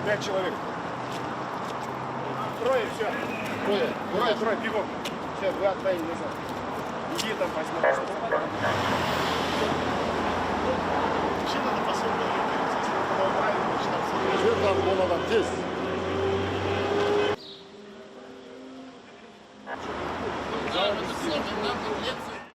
Пять человек. Трое, все. Трое, бегом. Все, вы отправили назад. Иди там, возьми. Машина на посылку. Что там было там здесь? Да, это все, нам лекцию